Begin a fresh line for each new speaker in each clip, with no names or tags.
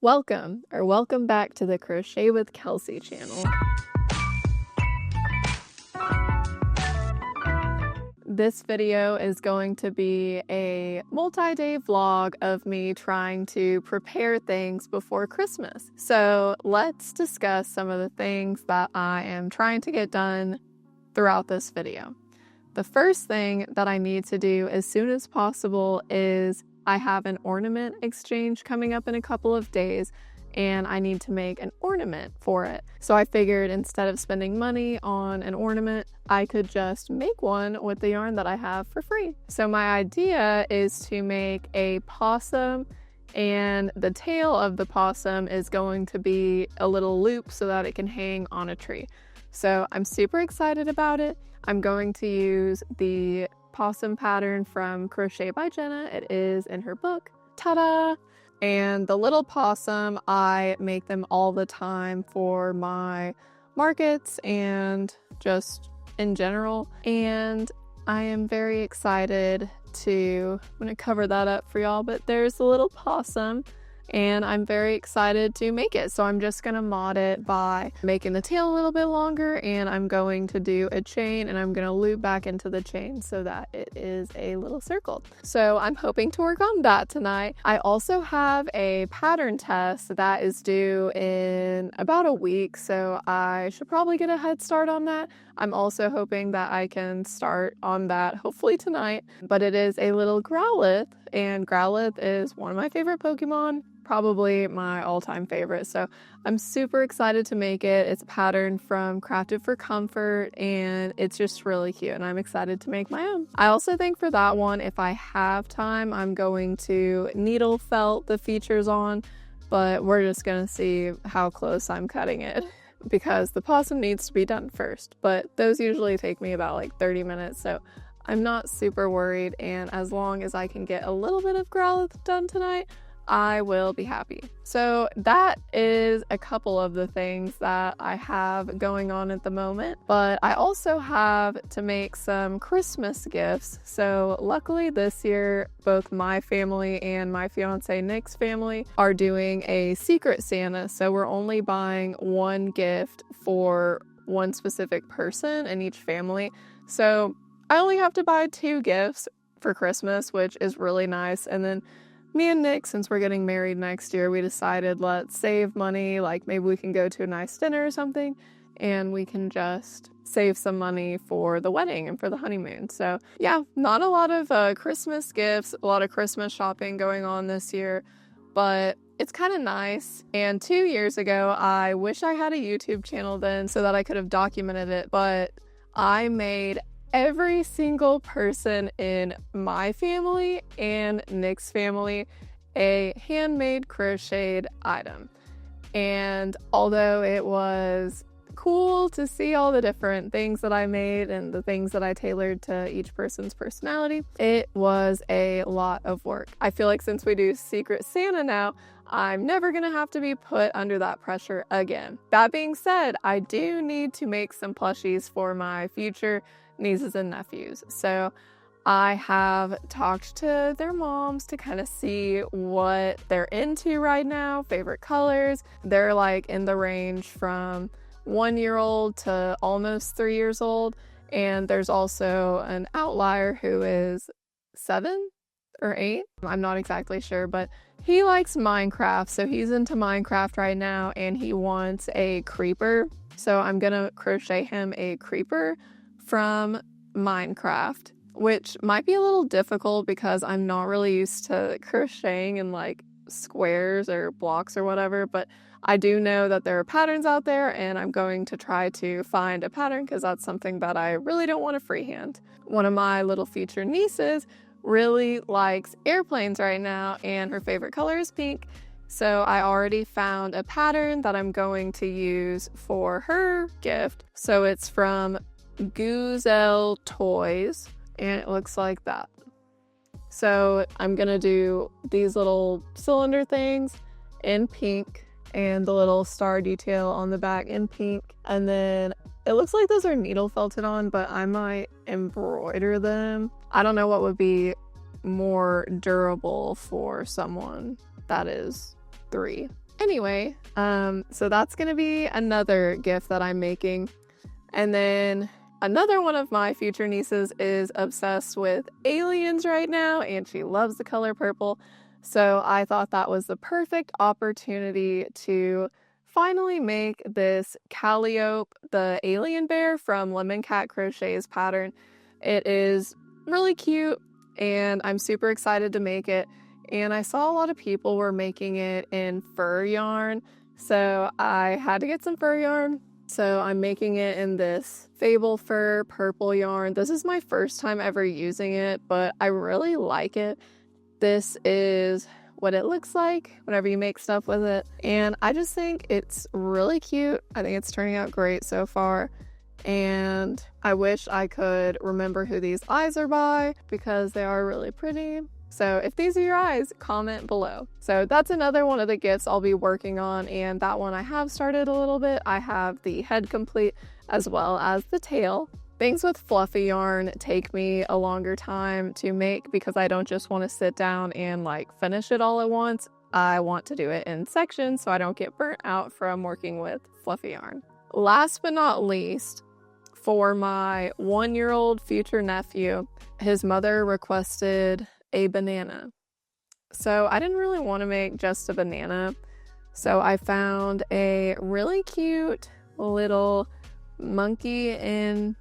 Welcome back to the Crochet with Kelsey channel. This video is going to be a multi-day vlog of me trying to prepare things before Christmas. So let's discuss some of the things that I am trying to get done throughout this video. The first thing that I need to do as soon as possible is I have an ornament exchange coming up in a couple of days, and I need to make an ornament for it. So I figured instead of spending money on an ornament, I could just make one with the yarn that I have for free. So my idea is to make a possum, and the tail of the possum is going to be a little loop so that it can hang on a tree. So I'm super excited about it. I'm going to use the possum pattern from Crochet by Jenna. It is in her book. Ta-da! And the little possum, I make them all the time for my markets and just in general. And I am very excited I'm going to cover that up for y'all, but there's the little possum. And I'm very excited to make it. So I'm just going to mod it by making the tail a little bit longer, and I'm going to do a chain, and I'm going to loop back into the chain so that it is a little circle. So I'm hoping to work on that tonight. I also have a pattern test that is due in about a week, so I should probably get a head start on that. I'm also hoping that I can start on that hopefully tonight, but it is a little Growlithe, and Growlithe is one of my favorite Pokemon. Probably my all-time favorite, so I'm super excited to make it. It's a pattern from Crafted for Comfort, and it's just really cute, and I'm excited to make my own. I also think for that one, if I have time, I'm going to needle felt the features on, but we're just gonna see how close I'm cutting it because the possum needs to be done first, but those usually take me about like 30 minutes, so I'm not super worried, and as long as I can get a little bit of Growlithe done tonight, I will be happy. So that is a couple of the things that I have going on at the moment, but I also have to make some Christmas gifts. So luckily this year, both my family and my fiance Nick's family are doing a Secret Santa. So we're only buying one gift for one specific person in each family. So I only have to buy 2 gifts for Christmas, which is really nice. And then me and Nick, since we're getting married next year, we decided let's save money, like maybe we can go to a nice dinner or something, and we can just save some money for the wedding and for the honeymoon. So yeah, not a lot of Christmas gifts, a lot of Christmas shopping going on this year, but it's kind of nice. And 2 years ago, I wish I had a YouTube channel then so that I could have documented it, but I made every single person in my family and Nick's family a handmade crocheted item. And although it was cool to see all the different things that I made and the things that I tailored to each person's personality, it was a lot of work. I feel like since we do Secret Santa now, I'm never gonna have to be put under that pressure again. That being said, I do need to make some plushies for my future nieces and nephews. So I have talked to their moms to kind of see what they're into right now, favorite colors. They're like in the range from 1-year-old to almost 3 years old. And there's also an outlier who is 7 or 8. I'm not exactly sure, but he likes Minecraft. So he's into Minecraft right now, and he wants a creeper. So I'm gonna crochet him a creeper from Minecraft, which might be a little difficult because I'm not really used to crocheting in like squares or blocks or whatever, but I do know that there are patterns out there, and I'm going to try to find a pattern because that's something that I really don't want to freehand. One of my little future nieces really likes airplanes right now, and her favorite color is pink. So I already found a pattern that I'm going to use for her gift. So it's from Guzelle Toys, and it looks like that. So I'm gonna do these little cylinder things in pink and the little star detail on the back in pink, and then it looks like those are needle felted on, but I might embroider them. I don't know what would be more durable for someone that is 3. Anyway, so that's gonna be another gift that I'm making. And then another one of my future nieces is obsessed with aliens right now, and she loves the color purple. So I thought that was the perfect opportunity to finally make this Calliope, the alien bear from Lemon Cat Crochet's pattern. It is really cute, and I'm super excited to make it. And I saw a lot of people were making it in fur yarn, so I had to get some fur yarn. So I'm making it in this Fable Fur purple yarn. This is my first time ever using it, but I really like it. This is what it looks like whenever you make stuff with it. And I just think it's really cute. I think it's turning out great so far. And I wish I could remember who these eyes are by because they are really pretty. So if these are your eyes, comment below. So that's another one of the gifts I'll be working on, and that one I have started a little bit. I have the head complete as well as the tail. Things with fluffy yarn take me a longer time to make because I don't just want to sit down and like finish it all at once. I want to do it in sections so I don't get burnt out from working with fluffy yarn. Last but not least, for my 1-year-old future nephew, his mother requested a banana. So I didn't really want to make just a banana. So I found a really cute little monkey in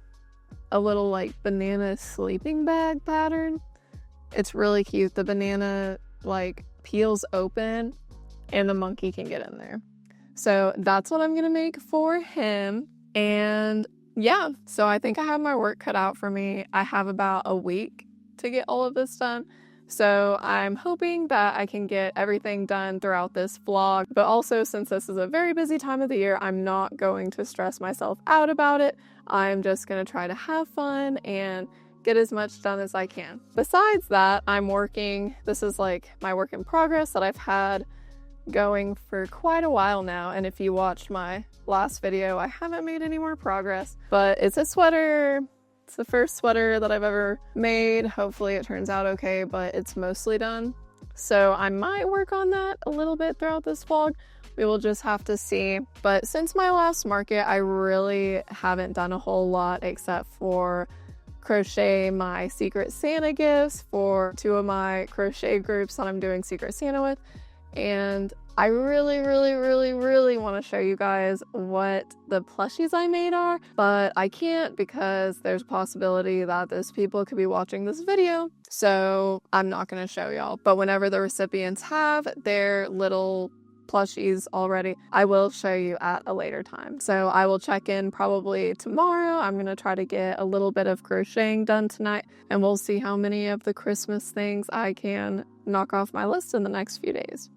a little like banana sleeping bag pattern. It's really cute. The banana like peels open and the monkey can get in there. So that's what I'm gonna make for him. And yeah, so I think I have my work cut out for me. I have about a week to get all of this done. So I'm hoping that I can get everything done throughout this vlog, but also since this is a very busy time of the year, I'm not going to stress myself out about it. I'm just gonna try to have fun and get as much done as I can. Besides that, I'm working, this is like my work in progress that I've had going for quite a while now, and if you watched my last video, I haven't made any more progress, but it's a sweater. It's the first sweater that I've ever made. Hopefully it turns out okay, but it's mostly done. So I might work on that a little bit throughout this vlog. We will just have to see. But since my last market, I really haven't done a whole lot except for crochet my Secret Santa gifts for 2 of my crochet groups that I'm doing Secret Santa with. And I really want to show you guys what the plushies I made are, but I can't because there's a possibility that those people could be watching this video, so I'm not going to show y'all. But whenever the recipients have their little plushies already, I will show you at a later time. So I will check in probably tomorrow. I'm going to try to get a little bit of crocheting done tonight, and we'll see how many of the Christmas things I can knock off my list in the next few days.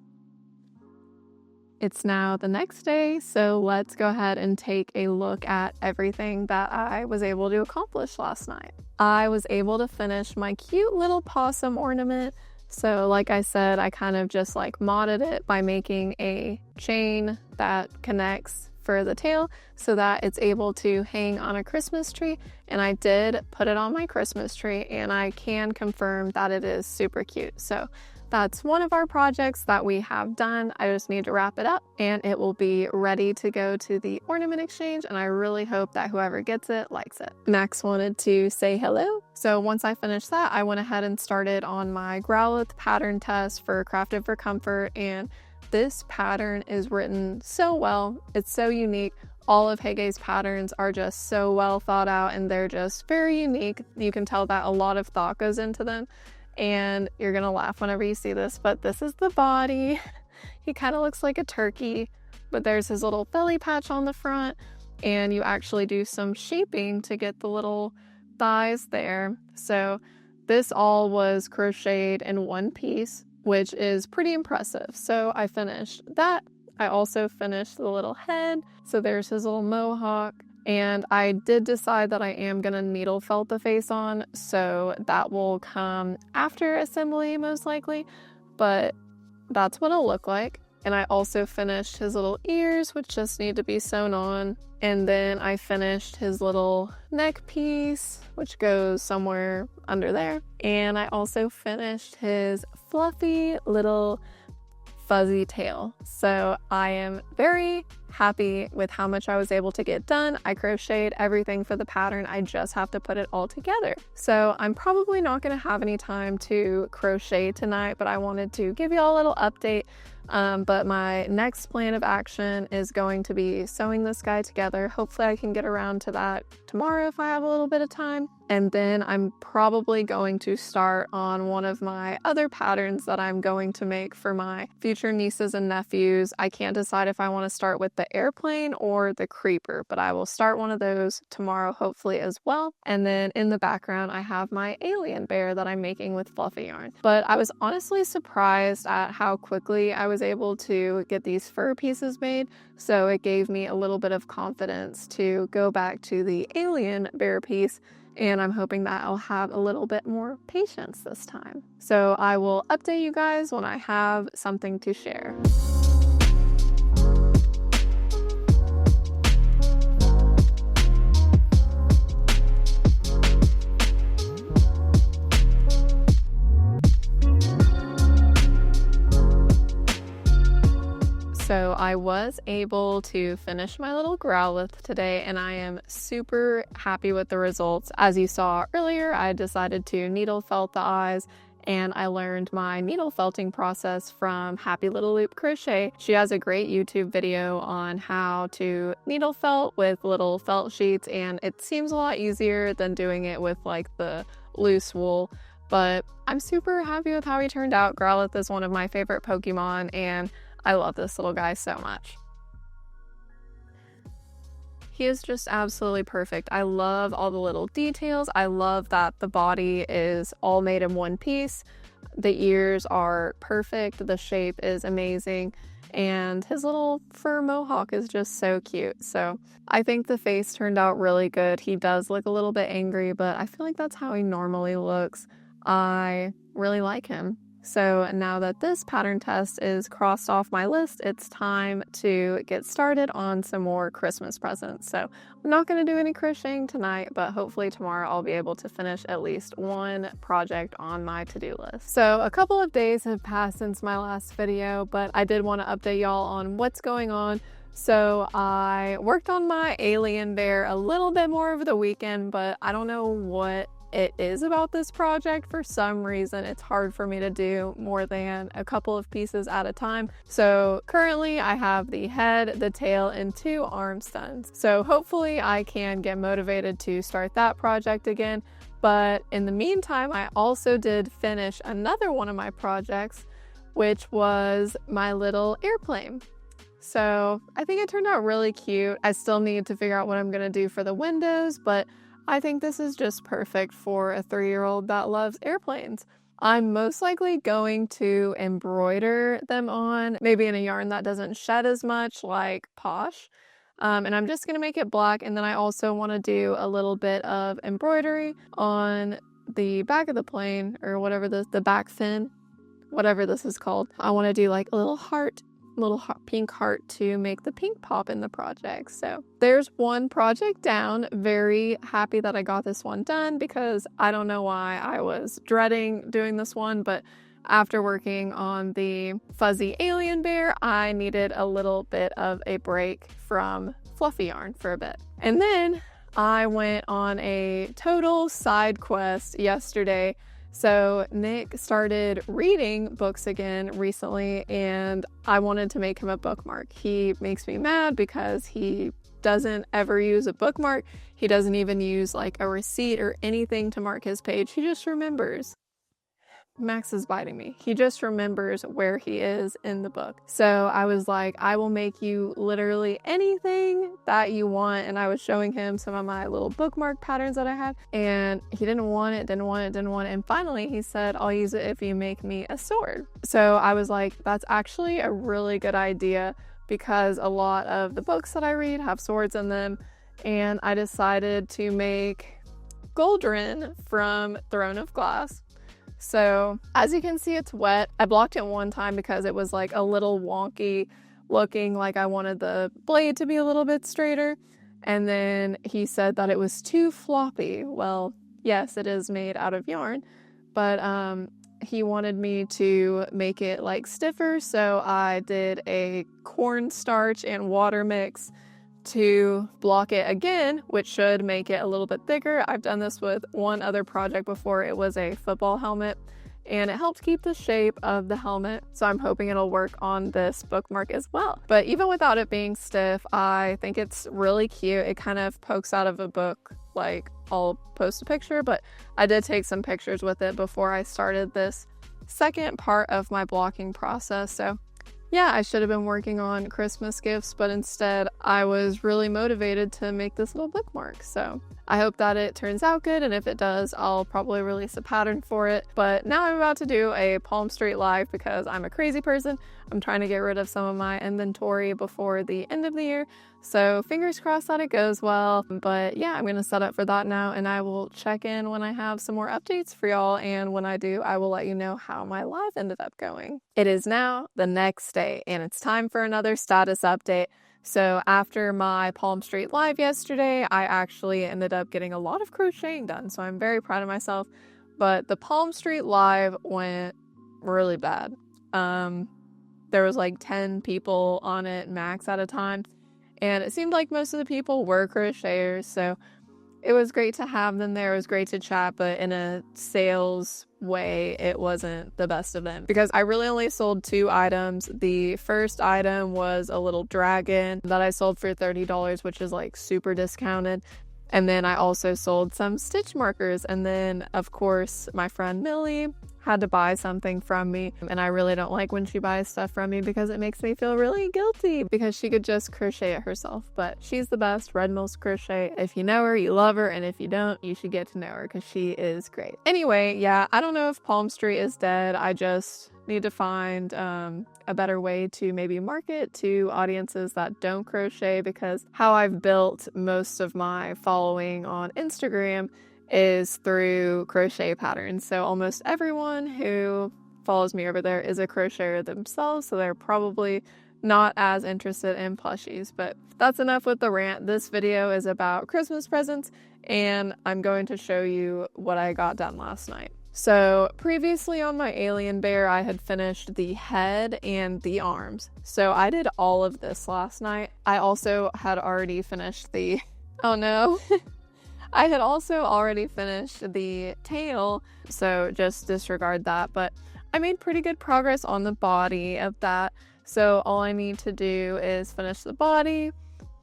It's now the next day, so let's go ahead and take a look at everything that I was able to accomplish last night. I was able to finish my cute little possum ornament. So like I said, I kind of just like modded it by making a chain that connects for the tail so that it's able to hang on a Christmas tree. And I did put it on my Christmas tree, and I can confirm that it is super cute. So that's one of our projects that we have done. I just need to wrap it up and it will be ready to go to the ornament exchange, and I really hope that whoever gets it likes it. Max wanted to say hello. So once I finished that, I went ahead and started on my Growlithe pattern test for Crafted for Comfort, and this pattern is written so well. It's so unique. All of Hege's patterns are just so well thought out, and they're just very unique. You can tell that a lot of thought goes into them. And you're gonna laugh whenever you see this, but this is the body. He kind of looks like a turkey, but there's his little belly patch on the front, and you actually do some shaping to get the little thighs there. So this all was crocheted in one piece, which is pretty impressive. So I finished that. I also finished the little head. So there's his little mohawk. And I did decide that I am going to needle felt the face on, so that will come after assembly most likely, but that's what it'll look like. And I also finished his little ears, which just need to be sewn on. And then I finished his little neck piece, which goes somewhere under there. And I also finished his fluffy little fuzzy tail. So I am very happy with how much I was able to get done. I crocheted everything for the pattern. I just have to put it all together. So I'm probably not going to have any time to crochet tonight, but I wanted to give you all a little update. But my next plan of action is going to be sewing this guy together. Hopefully I can get around to that tomorrow if I have a little bit of time. And then I'm probably going to start on one of my other patterns that I'm going to make for my future nieces and nephews. I can't decide if I want to start with the airplane or the creeper, but I will start one of those tomorrow hopefully as well. And then in the background I have my alien bear that I'm making with fluffy yarn. But I was honestly surprised at how quickly I was able to get these fur pieces made, so it gave me a little bit of confidence to go back to the alien bear piece, and I'm hoping that I'll have a little bit more patience this time. So I will update you guys when I have something to share. So I was able to finish my little growlith today, and I am super happy with the results. As you saw earlier, I decided to needle felt the eyes, and I learned my needle felting process from Happy Little Loop Crochet. She has a great YouTube video on how to needle felt with little felt sheets, and it seems a lot easier than doing it with like the loose wool. But I'm super happy with how he turned out. Growlith is one of my favorite Pokemon, and I love this little guy so much. He is just absolutely perfect. I love all the little details. I love that the body is all made in one piece. The ears are perfect. The shape is amazing. And his little fur mohawk is just so cute. So I think the face turned out really good. He does look a little bit angry, but I feel like that's how he normally looks. I really like him. So now that this pattern test is crossed off my list, it's time to get started on some more Christmas presents. So I'm not going to do any crocheting tonight, but hopefully tomorrow I'll be able to finish at least one project on my to-do list. So a couple of days have passed since my last video, but I did want to update y'all on what's going on. So I worked on my alien bear a little bit more over the weekend, but I don't know what it is about this project. For some reason it's hard for me to do more than a couple of pieces at a time. So currently I have the head, the tail, and 2 arms done. So hopefully I can get motivated to start that project again. But in the meantime, I also did finish another one of my projects, which was my little airplane. So I think it turned out really cute. I still need to figure out what I'm gonna do for the windows, but I think this is just perfect for a 3-year-old that loves airplanes. I'm most likely going to embroider them on, maybe in a yarn that doesn't shed as much, like Posh. And I'm just going to make it black, and then I also want to do a little bit of embroidery on the back of the plane, or whatever the back fin, whatever this is called. I want to do like a little heart, pink heart to make the pink pop in the project. So there's one project down. Very happy that I got this one done, because I don't know why I was dreading doing this one, but after working on the fuzzy alien bear, I needed a little bit of a break from fluffy yarn for a bit. And then I went on a total side quest yesterday. So Nick started reading books again recently, and I wanted to make him a bookmark. He makes me mad because he doesn't ever use a bookmark. He doesn't even use like a receipt or anything to mark his page. He just remembers. Max is biting me. He just remembers where he is in the book. So I was like, I will make you literally anything that you want. And I was showing him some of my little bookmark patterns that I had, and he didn't want it. And finally he said, I'll use it if you make me a sword. So I was like, that's actually a really good idea, because a lot of the books that I read have swords in them. And I decided to make Goldrin from Throne of Glass. So as you can see, it's wet. I blocked it one time because it was like a little wonky looking, like I wanted the blade to be a little bit straighter. And then he said that it was too floppy. Well, yes, it is made out of yarn, but he wanted me to make it like stiffer, so I did a cornstarch and water mix to block it again, which should make it a little bit thicker. I've done this with one other project before. It was a football helmet, and it helped keep the shape of the helmet, so I'm hoping it'll work on this bookmark as well. But even without it being stiff, I think it's really cute. It kind of pokes out of a book. Like, I'll post a picture, but I did take some pictures with it before I started this second part of my blocking process. So yeah, I should have been working on Christmas gifts, but instead I was really motivated to make this little bookmark. So I hope that it turns out good, and if it does, I'll probably release a pattern for it. But now I'm about to do a Palm Street live because I'm a crazy person. I'm trying to get rid of some of my inventory before the end of the year. So fingers crossed that it goes well. But yeah, I'm going to set up for that now, and I will check in when I have some more updates for y'all. And when I do, I will let you know how my live ended up going. It is now the next day, and it's time for another status update. So after my Palm Street live yesterday, I actually ended up getting a lot of crocheting done. So I'm very proud of myself. But the Palm Street live went really bad. There was like 10 people on it max at a time. And it seemed like most of the people were crocheters. So it was great to have them there. It was great to chat, but in a sales way, it wasn't the best of them because I really only sold 2 items. The first item was a little dragon that I sold for $30, which is like super discounted. And then I also sold some stitch markers. And then, of course, my friend Millie had to buy something from me, and I really don't like when she buys stuff from me because it makes me feel really guilty because she could just crochet it herself. But she's the best, Red Mills Crochet. If you know her, you love her, and if you don't, you should get to know her because she is great. Anyway, yeah, I don't know if Palm Street is dead. I just need to find a better way to maybe market to audiences that don't crochet, because how I've built most of my following on Instagram is through crochet patterns. So almost everyone who follows me over there is a crocheter themselves, so they're probably not as interested in plushies. But that's enough with the rant. This video is about Christmas presents, and I'm going to show you what I got done last night. So previously on my alien bear, I had finished the head and the arms. So I did all of this last night. I also had already finished the... Oh no. I had also already finished the tail, so just disregard that. But I made pretty good progress on the body of that. So all I need to do is finish the body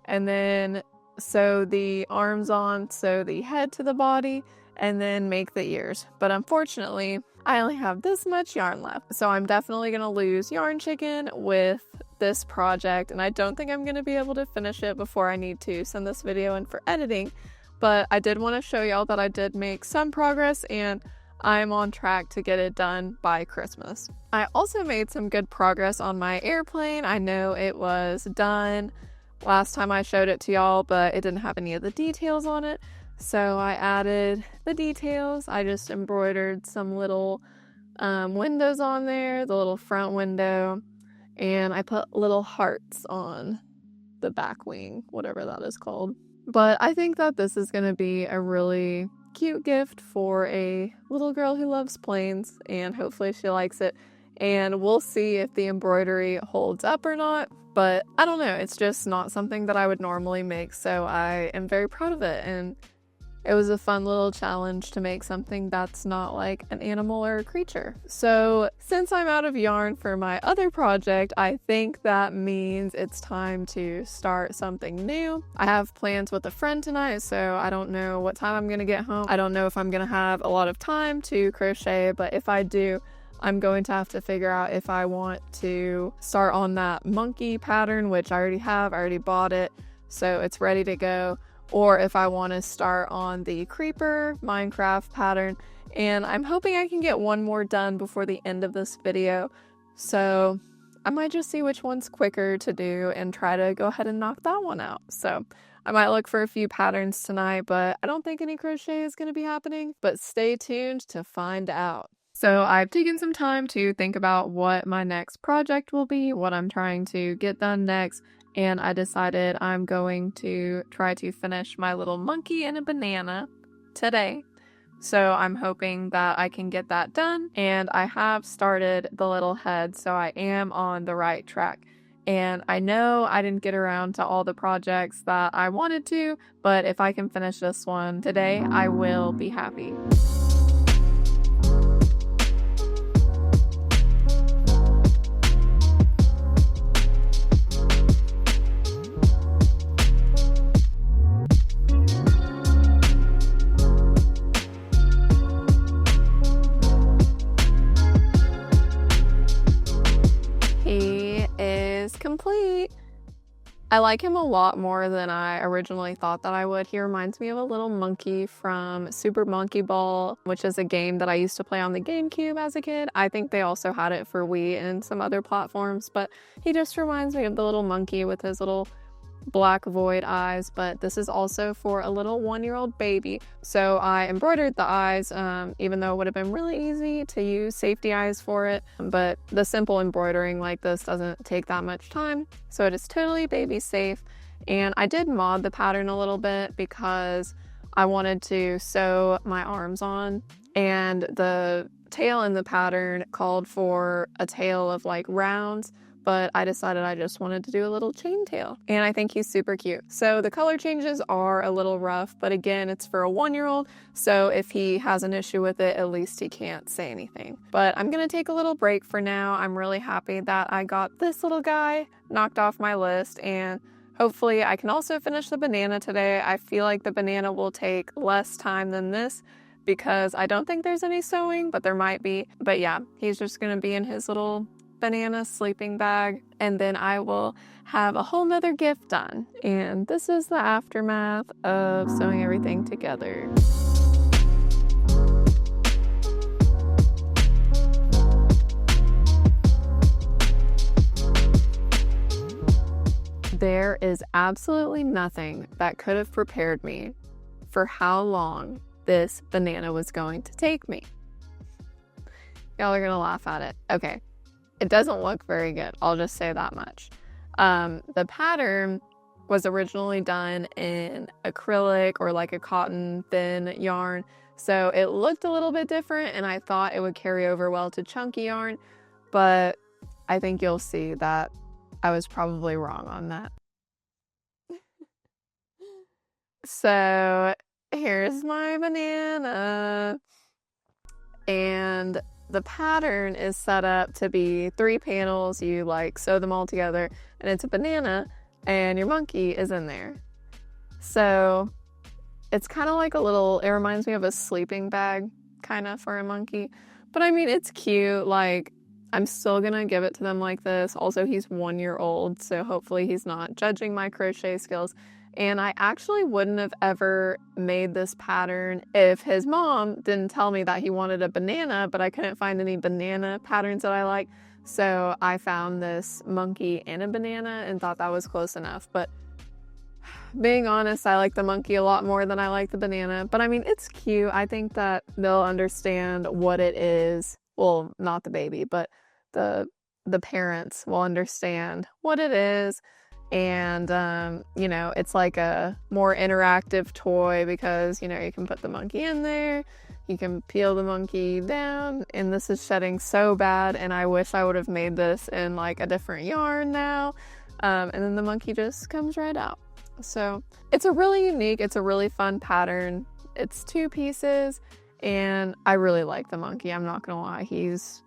and then sew the arms on, sew the head to the body, and then make the ears. But unfortunately, I only have this much yarn left. So I'm definitely going to lose yarn chicken with this project, and I don't think I'm going to be able to finish it before I need to send this video in for editing. But I did want to show y'all that I did make some progress, and I'm on track to get it done by Christmas. I also made some good progress on my airplane. I know it was done last time I showed it to y'all, but it didn't have any of the details on it. So I added the details. I just embroidered some little windows on there, the little front window, and I put little hearts on the back wing, whatever that is called. But I think that this is going to be a really cute gift for a little girl who loves planes, and hopefully she likes it. And we'll see if the embroidery holds up or not, but I don't know. It's just not something that I would normally make, so I am very proud of it. And it was a fun little challenge to make something that's not like an animal or a creature. So since I'm out of yarn for my other project, I think that means it's time to start something new. I have plans with a friend tonight, so I don't know what time I'm gonna get home. I don't know if I'm gonna have a lot of time to crochet, but if I do, I'm going to have to figure out if I want to start on that monkey pattern, which I already have. I already bought it, so it's ready to go. Or if I want to start on the creeper Minecraft pattern. And I'm hoping I can get one more done before the end of this video. So I might just see which one's quicker to do and try to go ahead and knock that one out. So I might look for a few patterns tonight, but I don't think any crochet is going to be happening. But stay tuned to find out. So I've taken some time to think about what my next project will be, what I'm trying to get done next. And I decided I'm going to try to finish my little monkey and a banana today. So I'm hoping that I can get that done, and I have started the little head, so I am on the right track. And I know I didn't get around to all the projects that I wanted to, but if I can finish this one today, I will be happy. He is complete. I like him a lot more than I originally thought that I would. He reminds me of a little monkey from Super Monkey Ball, which is a game that I used to play on the GameCube as a kid. I think they also had it for Wii and some other platforms, but he just reminds me of the little monkey with his little black void eyes. But this is also for a little 1-year-old baby, so I embroidered the eyes, even though it would have been really easy to use safety eyes for it, but the simple embroidering like this doesn't take that much time, so it is totally baby safe. And I did mod the pattern a little bit because I wanted to sew my arms on, and the tail in the pattern called for a tail of like rounds, but I decided I just wanted to do a little chain tail, and I think he's super cute. So the color changes are a little rough, but again, it's for a 1-year-old, so if he has an issue with it, at least he can't say anything. But I'm gonna take a little break for now. I'm really happy that I got this little guy knocked off my list, and hopefully I can also finish the banana today. I feel like the banana will take less time than this because I don't think there's any sewing, but there might be. But yeah, he's just gonna be in his little banana sleeping bag, and then I will have a whole nother gift done. And this is the aftermath of sewing everything together. There is absolutely nothing that could have prepared me for how long this banana was going to take me. Y'all are gonna laugh at it. Okay. It doesn't look very good, I'll just say that much. The pattern was originally done in acrylic or like a cotton thin yarn, so it looked a little bit different, and I thought it would carry over well to chunky yarn, but I think you'll see that I was probably wrong on that. So here's my banana, and the pattern is set up to be 3 panels. You like sew them all together, and it's a banana, and your monkey is in there. So it's kind of like a little, it reminds me of a sleeping bag kind of for a monkey, but I mean, it's cute. Like, I'm still gonna give it to them like this. Also, he's 1 year old, so hopefully he's not judging my crochet skills. And I actually wouldn't have ever made this pattern if his mom didn't tell me that he wanted a banana, but I couldn't find any banana patterns that I like. So I found this monkey and a banana and thought that was close enough. But being honest, I like the monkey a lot more than I like the banana. But I mean, it's cute. I think that they'll understand what it is. Well, not the baby, but the parents will understand what it is. And, you know, it's like a more interactive toy because, you know, you can put the monkey in there, you can peel the monkey down, and this is shedding so bad, and I wish I would have made this in like a different yarn now. And then the monkey just comes right out. So it's a really unique, it's a really fun pattern. It's 2 pieces, and I really like the monkey. I'm not gonna lie, he's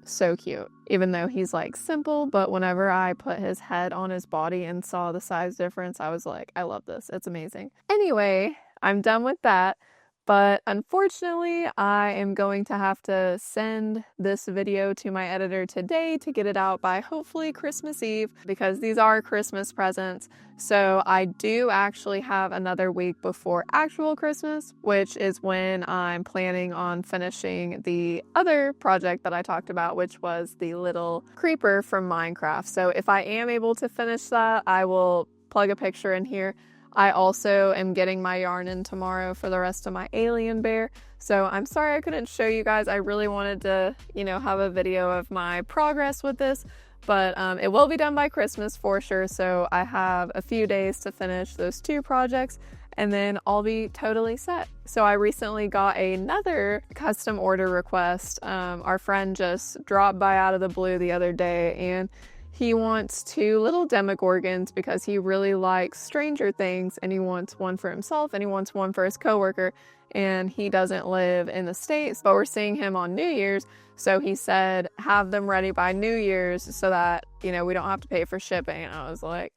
so cute, even though he's like simple, but whenever I put his head on his body and saw the size difference, I was like, I love this, it's amazing. Anyway, I'm done with that, but unfortunately I am going to have to send this video to my editor today to get it out by hopefully Christmas Eve, because these are Christmas presents. So I do actually have another week before actual Christmas, which is when I'm planning on finishing the other project that I talked about, which was the little creeper from Minecraft. So if I am able to finish that, I will plug a picture in here. I also am getting my yarn in tomorrow for the rest of my alien bear. So I'm sorry I couldn't show you guys. I really wanted to, you know, have a video of my progress with this, but it will be done by Christmas for sure. So I have a few days to finish those 2 projects, and then I'll be totally set. So I recently got another custom order request. Our friend just dropped by out of the blue the other day, and he wants 2 little Demogorgons because he really likes Stranger Things, and he wants one for himself and he wants one for his coworker, and he doesn't live in the States, but we're seeing him on New Year's. So he said, have them ready by New Year's so that, you know, we don't have to pay for shipping. And I was like,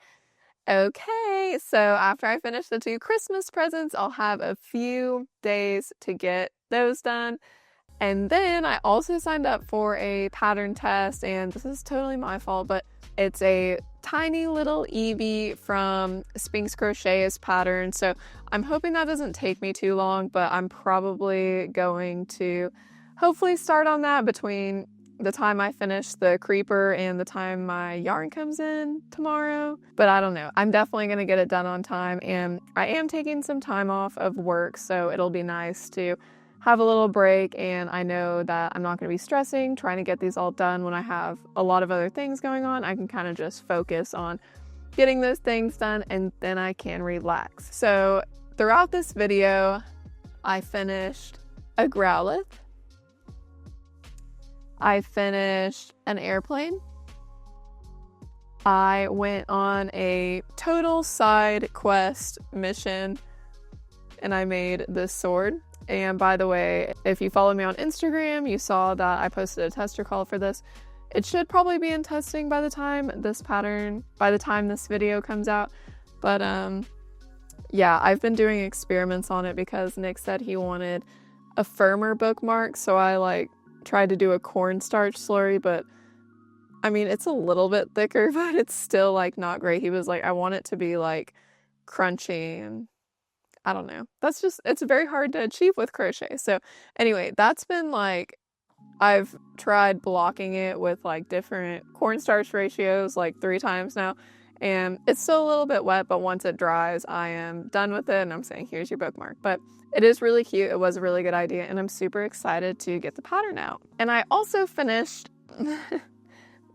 okay. So after I finish the 2 Christmas presents, I'll have a few days to get those done. And then I also signed up for a pattern test, and this is totally my fault, but it's a tiny little Evie from Sphinx Crochet's pattern. So I'm hoping that doesn't take me too long, but I'm probably going to hopefully start on that between the time I finish the creeper and the time my yarn comes in tomorrow. But I don't know. I'm definitely going to get it done on time, and I am taking some time off of work, so it'll be nice to have a little break, and I know that I'm not going to be stressing trying to get these all done when I have a lot of other things going on. I can kind of just focus on getting those things done, and then I can relax. So throughout this video, I finished a Growlithe, I finished an airplane, I went on a total side quest mission, and I made this sword. And by the way, if you follow me on Instagram, you saw that I posted a tester call for this. It should probably be in testing by the time this video comes out. But yeah, I've been doing experiments on it because Nick said he wanted a firmer bookmark. So I tried to do a cornstarch slurry, but I mean, it's a little bit thicker, but it's still not great. He was like, I want it to be crunchy, and I don't know. It's very hard to achieve with crochet. So anyway, that's been I've tried blocking it with different cornstarch ratios 3 times now, and it's still a little bit wet, but once it dries, I am done with it, and I'm saying, here's your bookmark. But it is really cute. It was a really good idea, and I'm super excited to get the pattern out. And I also finished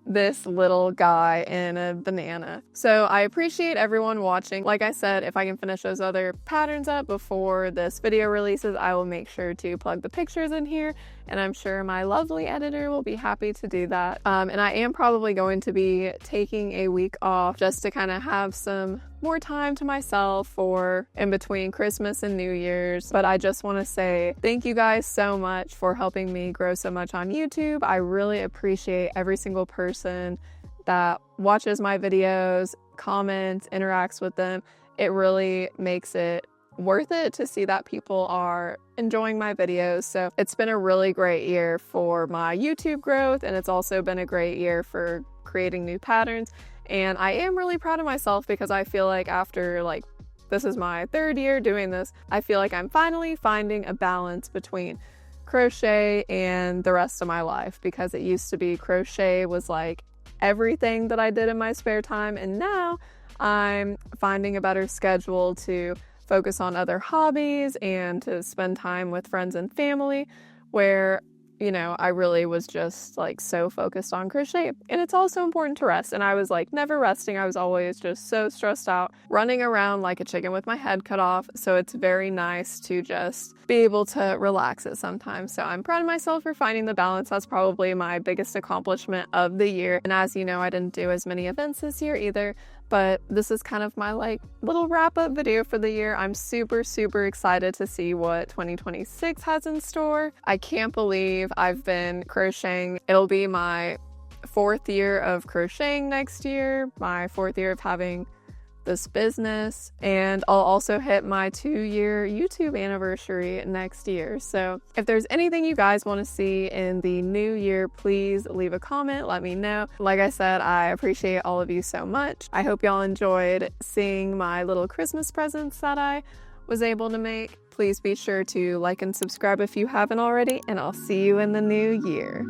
this little guy in a banana. So I appreciate everyone watching. Like I said, if I can finish those other patterns up before this video releases, I will make sure to plug the pictures in here, and I'm sure my lovely editor will be happy to do that. And I am probably going to be taking a week off just to kind of have some more time to myself for in between Christmas and New Year's. But I just want to say thank you guys so much for helping me grow so much on YouTube. I really appreciate every single person that watches my videos, comments, interacts with them. It really makes it worth it to see that people are enjoying my videos. So it's been a really great year for my YouTube growth, and it's also been a great year for creating new patterns. And I am really proud of myself because I feel like after this is my 3rd year doing this, I feel like I'm finally finding a balance between crochet and the rest of my life, because it used to be crochet was everything that I did in my spare time, and now I'm finding a better schedule to focus on other hobbies and to spend time with friends and family, where I really was just so focused on crochet. And it's also important to rest, and I was never resting. I was always just so stressed out, running around like a chicken with my head cut off. So it's very nice to just be able to relax it sometimes. So I'm proud of myself for finding the balance. That's probably my biggest accomplishment of the year. And as you know, I didn't do as many events this year either, but this is kind of my little wrap-up video for the year. I'm super, super excited to see what 2026 has in store. I can't believe I've been crocheting. It'll be my 4th year of crocheting next year, my 4th year of having this business, and I'll also hit my 2-year YouTube anniversary next year. So if there's anything you guys want to see in the new year, please leave a comment, let me know. Like I said, I appreciate all of you so much. I hope y'all enjoyed seeing my little Christmas presents that I was able to make. Please be sure to like and subscribe if you haven't already, and I'll see you in the new year.